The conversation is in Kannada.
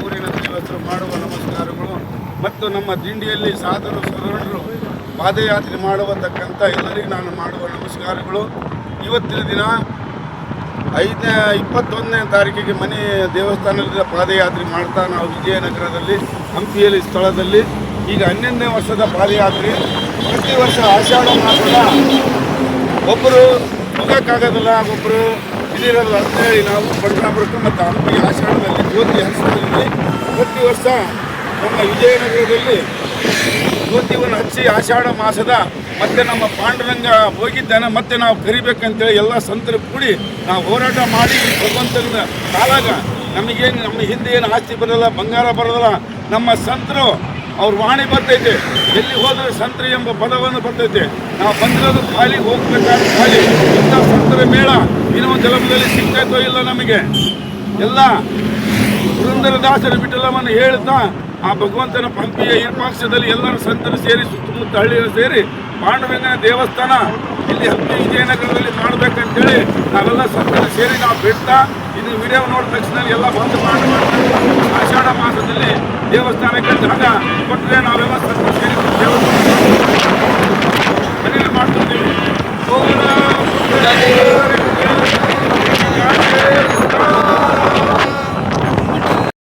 ಊರಿನ ದೈವಸ್ಥರು ಮಾಡುವ ನಮಸ್ಕಾರಗಳು ಮತ್ತು ನಮ್ಮ ದಿಂಡಿಯಲ್ಲಿ ಸಾಧರು ಸರಳರು ಪಾದಯಾತ್ರೆ ಮಾಡುವತಕ್ಕಂಥ ಎಲ್ಲರಿಗೂ ನಾನು ಮಾಡುವ ನಮಸ್ಕಾರಗಳು. ಇವತ್ತಿನ ದಿನ 21ನೇ ತಾರೀಕಿಗೆ ಮನೆ ದೇವಸ್ಥಾನದ ಪಾದಯಾತ್ರೆ ಮಾಡ್ತಾ ನಾವು ವಿಜಯನಗರದಲ್ಲಿ ಹಂಪಿಯಲ್ಲಿ ಸ್ಥಳದಲ್ಲಿ ಈಗ 11ನೇ ವರ್ಷದ ಪಾದಯಾತ್ರೆ. ಪ್ರತಿ ವರ್ಷ ಆಷಾಢ ಮಾಸದ ಒಬ್ಬರು ಹೋಗೋಕ್ಕಾಗೋದಿಲ್ಲ, ಒಬ್ಬರು ಇದಿರಲ್ಲ ಅಂತೇಳಿ ನಾವು ಪಂಡ್ರಾಪುರಕ್ಕೆ ಮತ್ತು ಹಂಪಿ ಆಷಾಢದಲ್ಲಿ ಜ್ಯೋತಿ ಹರಿಸೋದ್ರಲ್ಲಿ ಪ್ರತಿ ವರ್ಷ ನಮ್ಮ ವಿಜಯನಗರದಲ್ಲಿ ಜ್ಯೋತಿಯನ್ನು ಹಚ್ಚಿ ಆಷಾಢ ಮಾಸದ ಮತ್ತೆ ನಮ್ಮ ಪಾಂಡುರಂಗ ಹೋಗಿದ್ದಾನೆ ಮತ್ತೆ ನಾವು ಕರಿಬೇಕಂತೇಳಿ ಎಲ್ಲ ಸಂತರು ಕೂಡಿ ನಾವು ಹೋರಾಟ ಮಾಡಿ ಭಗವಂತನ ಕಾಲಾಗ ನಮಗೇನು ನಮ್ಮ ಹಿಂದೆ ಏನು ಆಸ್ತಿ ಬರೋಲ್ಲ, ಬಂಗಾರ ಬರೋಲ್ಲ, ನಮ್ಮ ಸಂತರು ಅವ್ರ ವಾಣಿ ಬರ್ತೈತೆ, ಎಲ್ಲಿ ಹೋದರೆ ಸಂತರು ಎಂಬ ಪದವನ್ನು ಬರ್ತೈತೆ. ನಾವು ಬಂದಿರೋದು ಖಾಲಿ, ಹೋಗ್ಬೇಕಾದ್ರೆ ಖಾಲಿ. ಇಂಥ ಸಂತರ ಮೇಳ ಇನ್ನೊಂದು ಜಲಮದಲ್ಲಿ ಸಿಗ್ತಾಯಿತೋ ಇಲ್ಲ ನಮಗೆ. ಎಲ್ಲ ಪುರಂದರದಾಸರ ವಿಠಲವನ್ನು ಹೇಳ್ತಾ ಆ ಭಗವಂತನ ಹಂಪಿಯ ಇರ್ಪಾಕ್ಷದಲ್ಲಿ ಎಲ್ಲರೂ ಸಂತರು ಸೇರಿ ಸುತ್ತಮುತ್ತ ಹಳ್ಳಿಯನ್ನು ಸೇರಿ ಪಾಂಡುರಂಗನ ದೇವಸ್ಥಾನ ಇಲ್ಲಿ ಹಂಪಿ ವಿಜಯನಗರದಲ್ಲಿ ಮಾಡಬೇಕಂತೇಳಿ ನಾವೆಲ್ಲ ಸಂತರು ಸೇರಿ ನಾವು ಬಿಡ್ತಾ ಇದು ವಿಡಿಯೋ ನೋಡಿದ ತಕ್ಷಣ ಎಲ್ಲ ಬಂದು ಆಷಾಢ ಮಾಸದಲ್ಲಿ ದೇವಸ್ಥಾನಕ್ಕೆ ಜಾಗ ಕೊಟ್ಟರೆ ನಾವೆಲ್ಲ ಸಂತರು ಸೇರಿ ದೇವಸ್ಥಾನ